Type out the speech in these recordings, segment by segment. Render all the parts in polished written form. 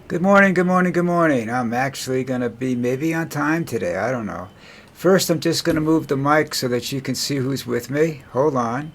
Good morning, good morning, good morning. I'm actually going to be maybe on time today. I don't know. First, I'm just going to move the mic so that you can see who's with me. Hold on.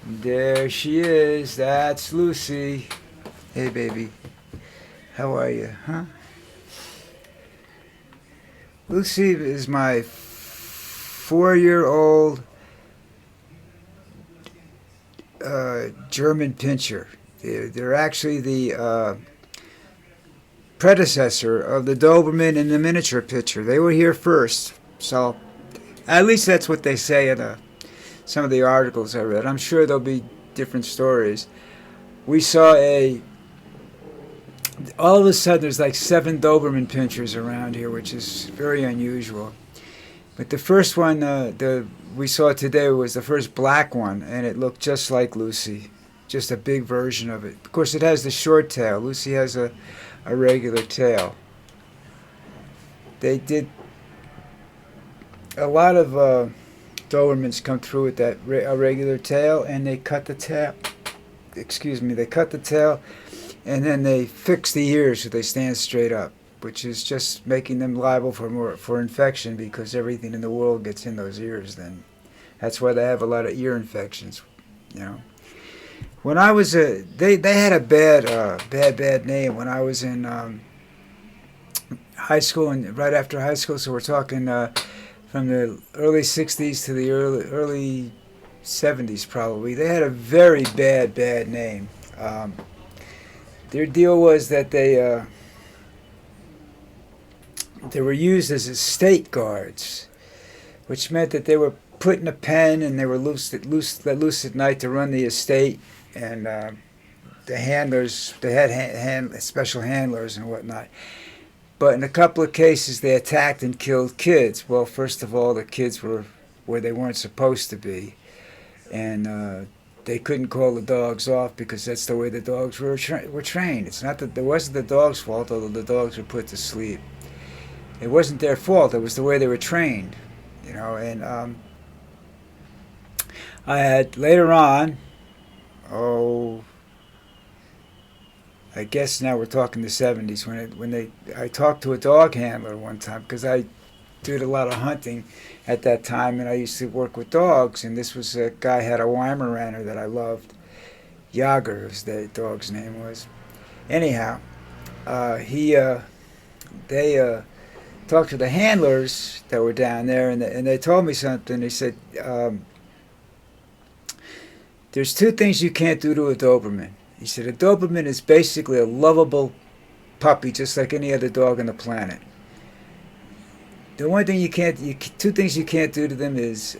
There she is. That's Lucy. Hey, baby. How are you? Huh? Lucy is my 4-year-old German Pinscher. They're actually the predecessor of the Doberman and the miniature Pinscher. They were here first. So at least that's what they say in some of the articles I read. I'm sure there'll be different stories. We saw all of a sudden there's like 7 Doberman Pinschers around here, which is very unusual. But the first one we saw today was the first black one, and it looked just like Lucy, just a big version of it. Of course, it has the short tail. Lucy has a regular tail. They did a lot of Dobermans come through with that a regular tail, and they cut the tail. Excuse me, they cut the tail, and then they fix the ears so they stand straight up, which is just making them liable for infection because everything in the world gets in those ears. Then that's why they have a lot of ear infections. You know, when I was they had a bad name when I was in high school and right after high school. So we're talking from the early '60s to the early '70s probably. They had a very bad name. Their deal was that they were used as estate guards, which meant that they were put in a pen and they were let loose at night to run the estate. And the handlers, they had special handlers and whatnot. But in a couple of cases, they attacked and killed kids. Well, first of all, the kids were where they weren't supposed to be, and they couldn't call the dogs off because that's the way the dogs were trained. It's not that it wasn't the dog's fault, although the dogs were put to sleep. It wasn't their fault. It was the way they were trained, you know. And I had later on, I guess now we're talking the '70s I talked to a dog handler one time because I did a lot of hunting at that time, and I used to work with dogs. And this was a guy had a Weimaraner that I loved, Jager, as the dog's name was. Anyhow, they talked to the handlers that were down there, and they told me something. They said, "There's 2 things you can't do to a Doberman." He said, "A Doberman is basically a lovable puppy, just like any other dog on the planet. The one thing 2 things you can't do to them is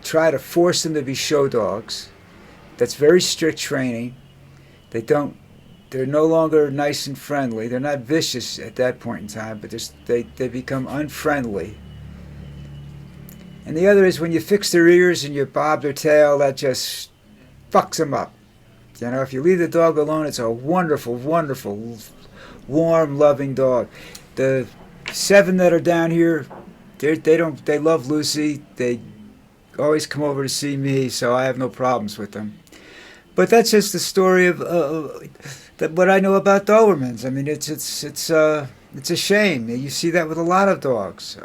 try to force them to be show dogs. That's very strict training. They're no longer nice and friendly. They're not vicious at that point in time, but they become unfriendly. And the other is when you fix their ears and you bob their tail, that just fucks them up. You know, if you leave the dog alone, it's a wonderful, wonderful, warm, loving dog. The 7 that are down here, they love Lucy. They always come over to see me, so I have no problems with them. But that's just the story of what I know about Dobermans. I mean, it's a shame. You see that with a lot of dogs.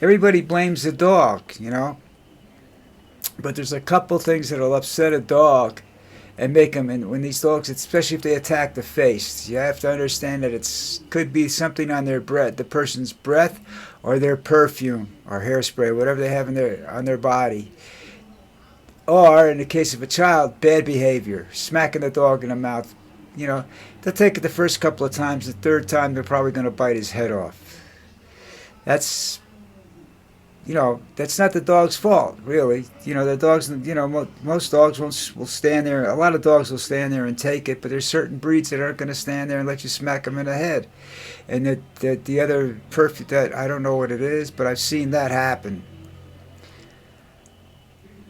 Everybody blames the dog, you know. But there's a couple things that'll upset a dog and make them. And when these dogs, especially if they attack the face, you have to understand that it could be something on their breath, the person's breath, or their perfume or hairspray, whatever they have on their body. Or in the case of a child, bad behavior, smacking the dog in the mouth. You know, they'll take it the first couple of times. The third time, they're probably going to bite his head off. That's not the dog's fault, really. You know, the dogs, most dogs will stand there. A lot of dogs will stand there and take it, but there's certain breeds that aren't going to stand there and let you smack them in the head. And the other perfect, that I don't know what it is, but I've seen that happen.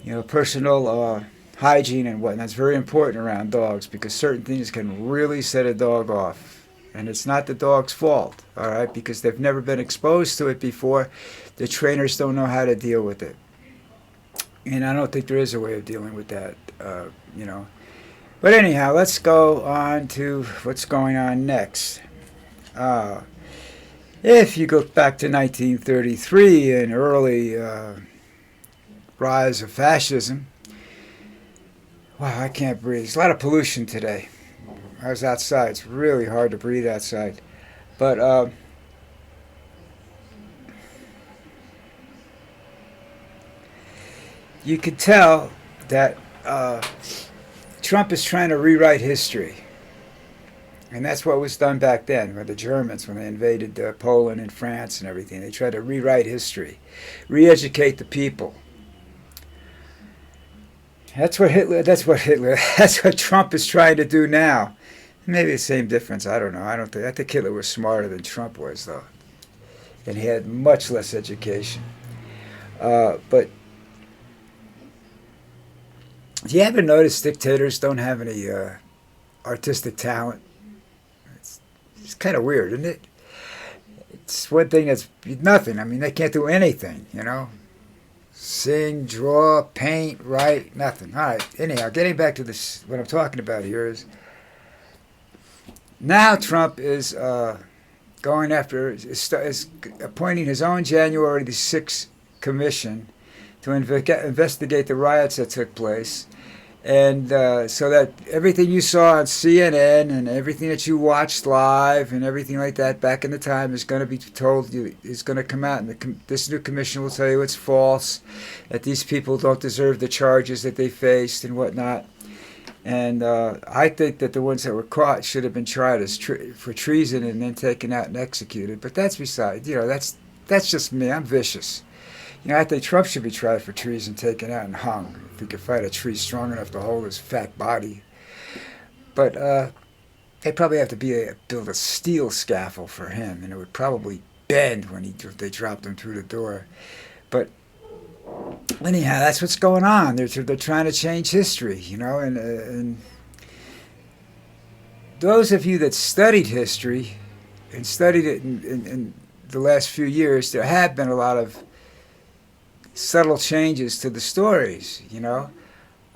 You know, personal hygiene and whatnot is very important around dogs because certain things can really set a dog off. And it's not the dog's fault, all right, because they've never been exposed to it before. The trainers don't know how to deal with it. And I don't think there is a way of dealing with that, you know. But anyhow, let's go on to what's going on next. Uh, if you go back to 1933 and early rise of fascism, wow, I can't breathe. There's a lot of pollution today. I was outside. It's really hard to breathe outside. But you could tell that Trump is trying to rewrite history. And that's what was done back then with the Germans when they invaded Poland and France and everything. They tried to rewrite history, re-educate the people. That's what Trump is trying to do now. Maybe the same difference. I don't know. I think Hitler was smarter than Trump was, though, and he had much less education. But do you ever notice dictators don't have any artistic talent? It's kind of weird, isn't it? It's one thing that's nothing. I mean, they can't do anything, you know? Sing, draw, paint, write, nothing. All right, anyhow, getting back to this, what I'm talking about here is now Trump is going after, is appointing his own January the 6th commission to investigate the riots that took place. And so that everything you saw on CNN and everything that you watched live and everything like that back in the time is going to be told you is going to come out, and this new commission will tell you it's false, that these people don't deserve the charges that they faced and whatnot. And I think that the ones that were caught should have been tried as for treason and then taken out and executed. But that's beside, that's just me. I'm vicious. I think Trump should be tried for treason, taken out, and hung if he could fight a tree strong enough to hold his fat body. But they probably have to build a steel scaffold for him, and it would probably bend if they dropped him through the door. But anyhow, that's what's going on. They're trying to change history, and those of you that studied history and studied it in the last few years, there have been a lot of subtle changes to the stories,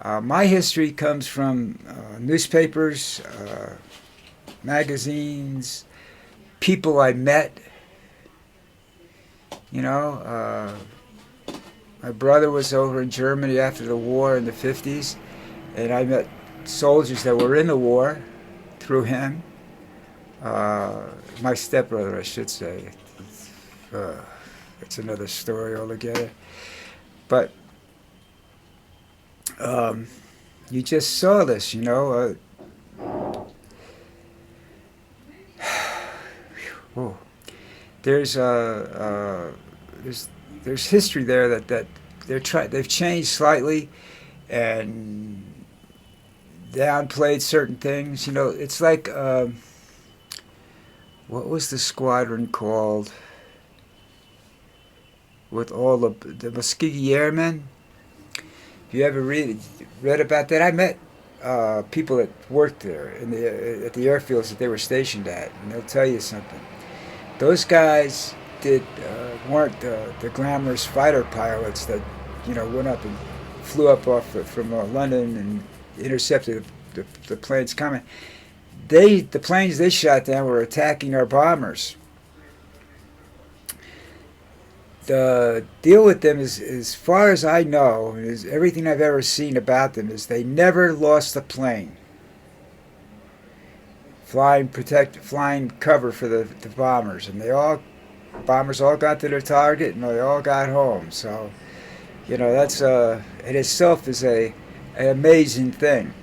My history comes from newspapers, magazines, people I met. My brother was over in Germany after the war in the 50s, and I met soldiers that were in the war through him. My stepbrother, I should say. It's another story altogether. But you just saw this, there's history there that they've changed slightly and downplayed certain things. It's like what was the squadron called? With all the Muskegee Airmen. If you ever read about that, I met people that worked there at the airfields that they were stationed at, and they'll tell you something. Those guys weren't the glamorous fighter pilots that went up and flew up from London and intercepted the planes coming. The planes they shot down were attacking our bombers. The deal with them is, as far as I know, is everything I've ever seen about them is they never lost a plane. Flying cover for the bombers, and bombers all got to their target and they all got home. So, that's in itself is an amazing thing.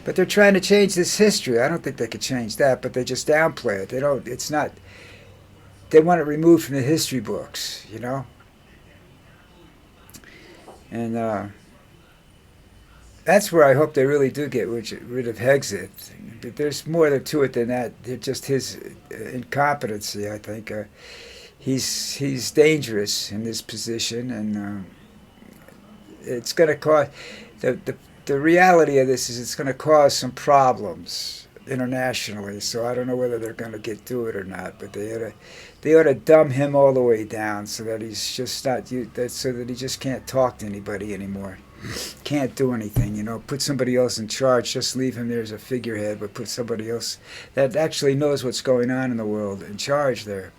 But they're trying to change this history. I don't think they could change that, but they just downplay it. They don't. It's not. They want it removed from the history books, And that's where I hope they really do get rid of Hexit. But there's more to it than that. They're just his incompetency, I think. He's dangerous in this position, and it's going to cause... The reality of this is it's going to cause some problems internationally, so I don't know whether they're going to get through it or not, but they ought to dumb him all the way down so that he's just not so that he just can't talk to anybody anymore. can't do anything. Put somebody else in charge. Just leave him there as a figurehead, but put somebody else that actually knows what's going on in the world in charge there.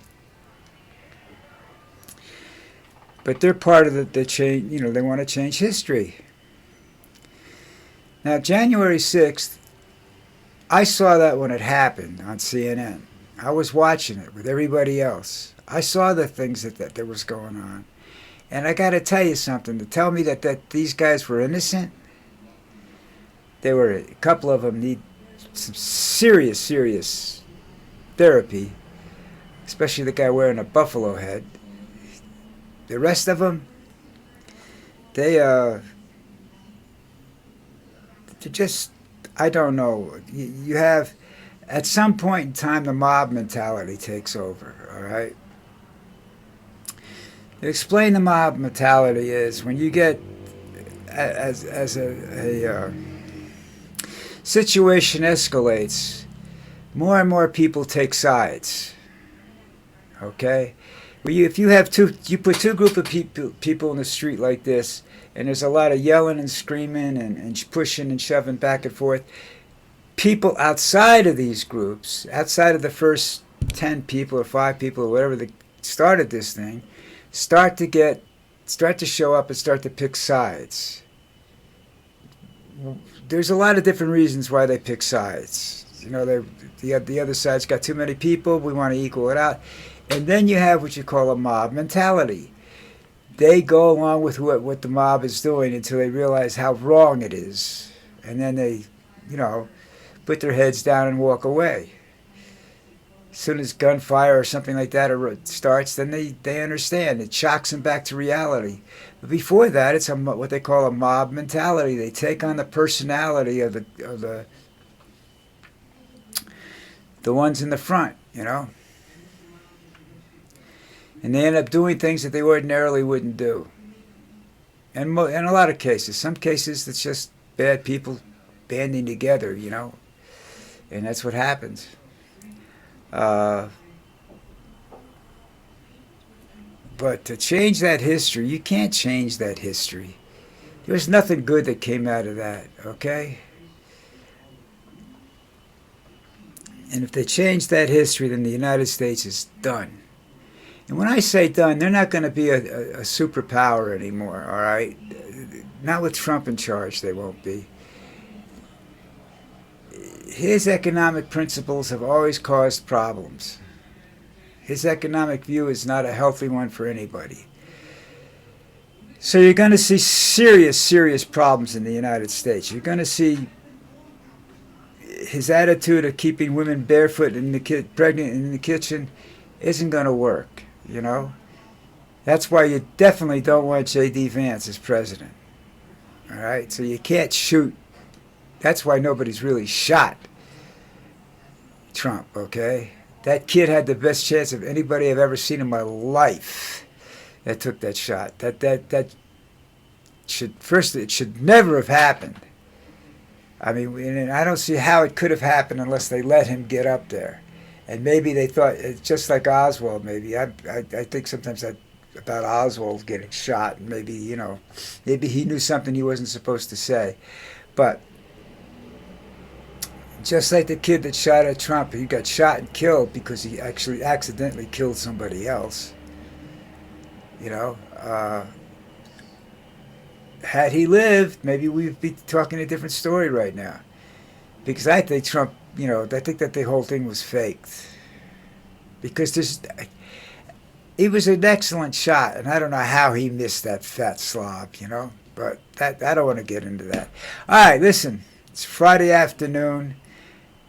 But they're part of the change. They want to change history. Now, January 6th, I saw that when it happened on CNN. I was watching it with everybody else. I saw the things that was going on. And I got to tell you something. To tell me that these guys were innocent, a couple of them need some serious therapy, especially the guy wearing a buffalo head. The rest of them, they're just, I don't know. You have, at some point in time, the mob mentality takes over, all right? To explain the mob mentality is when you get, as a situation escalates, more and more people take sides, okay? If you have you put two group of people in the street like this, and there's a lot of yelling and screaming and pushing and shoving back and forth, people outside of these groups, outside of the first 10 people or 5 people or whatever that started this thing, start to show up and start to pick sides. There's a lot of different reasons why they pick sides. The other side's got too many people, we want to equal it out. And then you have what you call a mob mentality. They go along with what the mob is doing until they realize how wrong it is. And then they, put their heads down and walk away. As soon as gunfire or something like that starts, then they understand. It shocks them back to reality. But before that, it's what they call a mob mentality. They take on the personality of the ones in the front, And they end up doing things that they ordinarily wouldn't do. And in a lot of cases. Some cases, it's just bad people banding together, And that's what happens. But to change that history, you can't change that history. There was nothing good that came out of that, okay? And if they change that history, then the United States is done. And when I say done, they're not going to be a superpower anymore, all right? Not with Trump in charge, they won't be. His economic principles have always caused problems. His economic view is not a healthy one for anybody. So you're going to see serious problems in the United States. You're going to see his attitude of keeping women barefoot pregnant in the kitchen isn't going to work. That's why you definitely don't want J.D. Vance as president. All right? So you can't shoot. That's why nobody's really shot Trump, okay? That kid had the best chance of anybody I've ever seen in my life that took that shot. It should never have happened. I mean, I don't see how it could have happened unless they let him get up there. And maybe they thought, just like Oswald, maybe. I think sometimes about Oswald getting shot. And maybe he knew something he wasn't supposed to say. But just like the kid that shot at Trump, he got shot and killed because he actually accidentally killed somebody else. Had he lived, maybe we'd be talking a different story right now. Because I think Trump, I think that the whole thing was faked. Because he was an excellent shot, and I don't know how he missed that fat slob, But I don't want to get into that. All right, listen, it's Friday afternoon.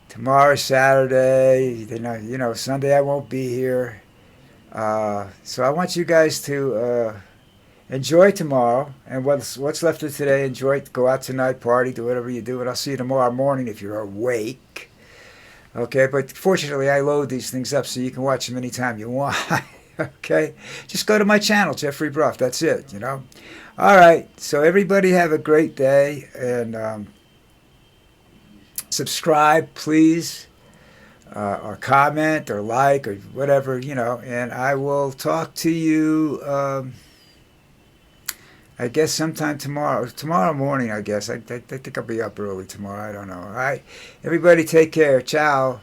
Tomorrow's Saturday. Sunday I won't be here. So I want you guys to enjoy tomorrow, and what's left of today. Enjoy it. Go out tonight, party, do whatever you do, and I'll see you tomorrow morning if you're awake. Okay, but fortunately I load these things up so you can watch them anytime you want. Okay, just go to my channel, Jeffrey Bruff. That's it. All right. So everybody have a great day, and subscribe, please, or comment, or like, or whatever, and I will talk to you. I guess sometime tomorrow morning. I guess I think I'll be up early tomorrow. I don't know. All right, everybody, take care. Ciao.